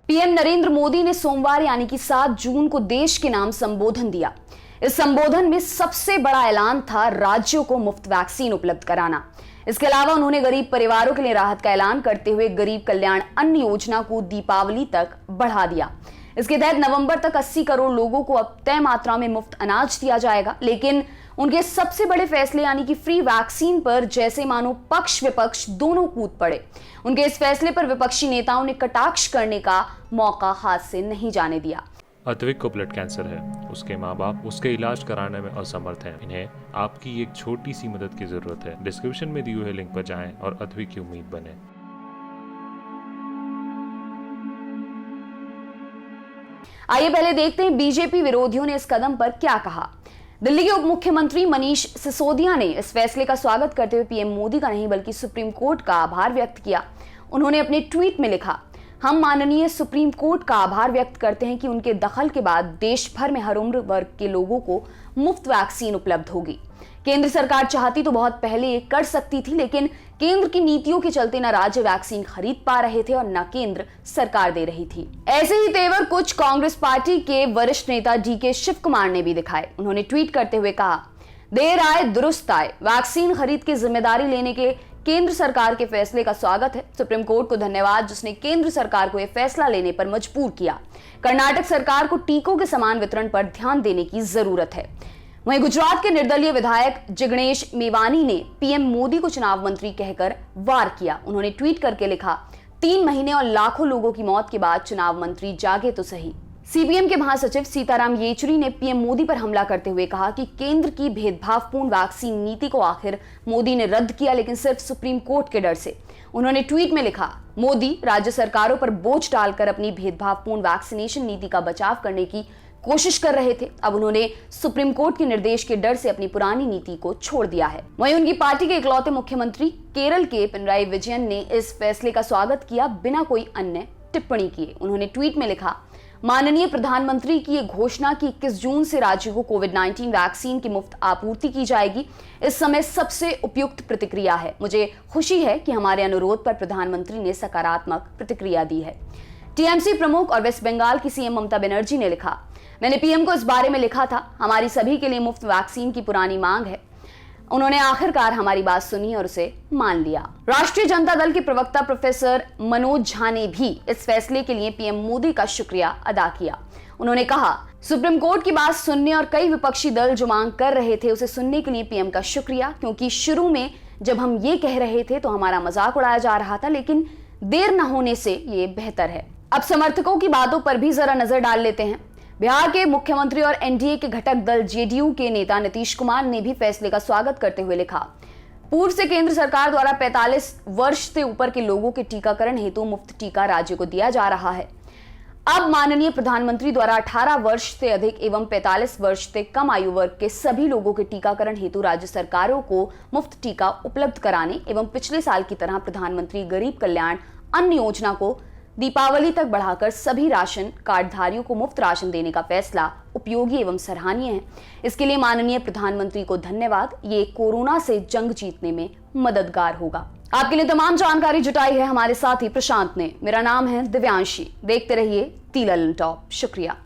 PM Narendra Modi ने सोमवार यानी कि 7 जून को देश के नाम संबोधन दिया। इस संबोधन में सबसे बड़ा ऐलान था राज्यों को मुफ्त वैक्सीन उपलब्ध कराना। इसके अलावा उन्होंने गरीब परिवारों के लिए राहत का ऐलान करते हुए गरीब कल्याण अन्न योजना को दीपावली तक बढ़ा दिया। इसके तहत नवंबर तक 80 करोड़ लोगों को अब तय मात्रा में मुफ्त अनाज दिया जाएगा। लेकिन उनके सबसे बड़े फैसले यानी कि फ्री वैक्सीन पर जैसे मानो पक्ष विपक्ष दोनों कूद पड़े। उनके इस फैसले पर विपक्षी नेताओं ने कटाक्ष करने का मौका हाथ से नहीं जाने दिया। अद्विक को ब्लड कैंसर है। उसके माँ बाप उसके इलाज कराने में असमर्थ हैं। इन्हें आपकी एक छोटी सी मदद की जरूरत है। डिस्क्रिप्शन में दिए हुए लिंक पर जाएं और अद्विक की उम्मीद बने। आइए पहले देखते हैं बीजेपी विरोधियों ने इस कदम पर क्या कहा। दिल्ली के उप मुख्यमंत्री मनीष सिसोदिया ने इस फैसले का स्वागत करते हुए पीएम मोदी का नहीं बल्कि सुप्रीम कोर्ट का आभार व्यक्त किया। उन्होंने अपने ट्वीट में लिखा, हम माननीय सुप्रीम कोर्ट का आभार व्यक्त करते हैं कि उनके दखल के बाद देश भर में हर उम्र वर्ग के लोगों को मुफ्त वैक्सीन उपलब्ध होगी। केंद्र सरकार चाहती तो बहुत पहले ये कर सकती थी, लेकिन केंद्र की नीतियों के चलते न राज्य वैक्सीन खरीद पा रहे थे और न केंद्र सरकार दे रही थी। ऐसे ही तेवर कुछ कांग्रेस पार्टी के वरिष्ठ नेता डीके शिव कुमार ने भी दिखाए। उन्होंने ट्वीट करते हुए कहा, देर आए दुरुस्त आए, वैक्सीन खरीद की जिम्मेदारी लेने के केंद्र सरकार के फैसले का स्वागत है। सुप्रीम कोर्ट को धन्यवाद जिसने केंद्र सरकार को यह फैसला लेने पर मजबूर किया। कर्नाटक सरकार को टीकों के समान वितरण पर ध्यान देने की जरूरत है। वहीं गुजरात के निर्दलीय विधायक जिग्नेश मेवानी ने पीएम मोदी को चुनाव मंत्री कहकर वार किया। उन्होंने ट्वीट करके लिखा, 3 महीने और लाखों लोगों की मौत के बाद चुनाव मंत्री जागे तो सही। सीपीएम के महासचिव सीताराम येचुरी ने पीएम मोदी पर हमला करते हुए कहा कि केंद्र की भेदभावपूर्ण वैक्सीन नीति को आखिर मोदी ने रद्द किया, लेकिन सिर्फ सुप्रीम कोर्ट के डर से। उन्होंने ट्वीट में लिखा, मोदी राज्य सरकारों पर बोझ डालकर अपनी भेदभावपूर्ण वैक्सीनेशन नीति का बचाव करने की कोशिश कर रहे थे। अब उन्होंने सुप्रीम कोर्ट के निर्देश के डर से अपनी पुरानी नीति को छोड़ दिया है। वहीं उनकी पार्टी के इकलौते मुख्यमंत्री केरल के पिनराई विजयन ने इस फैसले का स्वागत किया बिना कोई अन्य टिप्पणी किए। उन्होंने ट्वीट में लिखा, माननीय प्रधानमंत्री की यह घोषणा कि 21 जून से राज्यों को कोविड-19 वैक्सीन की मुफ्त आपूर्ति की जाएगी इस समय सबसे उपयुक्त प्रतिक्रिया है। मुझे खुशी है कि हमारे अनुरोध पर प्रधानमंत्री ने सकारात्मक प्रतिक्रिया दी है। टीएमसी प्रमुख और वेस्ट बंगाल की सीएम ममता बनर्जी ने लिखा, मैंने पीएम को इस बारे में लिखा था, हमारी सभी के लिए मुफ्त वैक्सीन की पुरानी मांग है। उन्होंने आखिरकार हमारी बात सुनी और उसे मान लिया। राष्ट्रीय जनता दल के प्रवक्ता प्रोफेसर मनोज झा ने भी इस फैसले के लिए पीएम मोदी का शुक्रिया अदा किया। उन्होंने कहा, सुप्रीम कोर्ट की बात सुनने और कई विपक्षी दल जो मांग कर रहे थे उसे सुनने के लिए पीएम का शुक्रिया, क्योंकि शुरू में जब हम ये कह रहे थे तो हमारा मजाक उड़ाया जा रहा था, लेकिन देर न होने से ये बेहतर है। अब समर्थकों की बातों पर भी जरा नजर डाल लेते हैं। बिहार के मुख्यमंत्री और एनडीए के घटक दल जेडीयू के नेता नीतीश कुमार ने भी फैसले का स्वागत करते हुए लिखा, पूर्व से केंद्र सरकार द्वारा 45 वर्ष से ऊपर के लोगों के टीकाकरण हेतु मुफ्त टीका राज्य को दिया जा रहा है। अब माननीय प्रधानमंत्री द्वारा 18 वर्ष से अधिक एवं 45 वर्ष से कम आयु वर्ग के सभी लोगों के टीकाकरण हेतु राज्य सरकारों को मुफ्त टीका उपलब्ध कराने एवं पिछले साल की तरह प्रधानमंत्री गरीब कल्याण अन्न योजना को दीपावली तक बढ़ाकर सभी राशन कार्डधारियों को मुफ्त राशन देने का फैसला उपयोगी एवं सराहनीय है। इसके लिए माननीय प्रधानमंत्री को धन्यवाद। ये कोरोना से जंग जीतने में मददगार होगा। आपके लिए तमाम जानकारी जुटाई है हमारे साथी प्रशांत ने। मेरा नाम है दिव्यांशी। देखते रहिए टी ललन टॉप। शुक्रिया।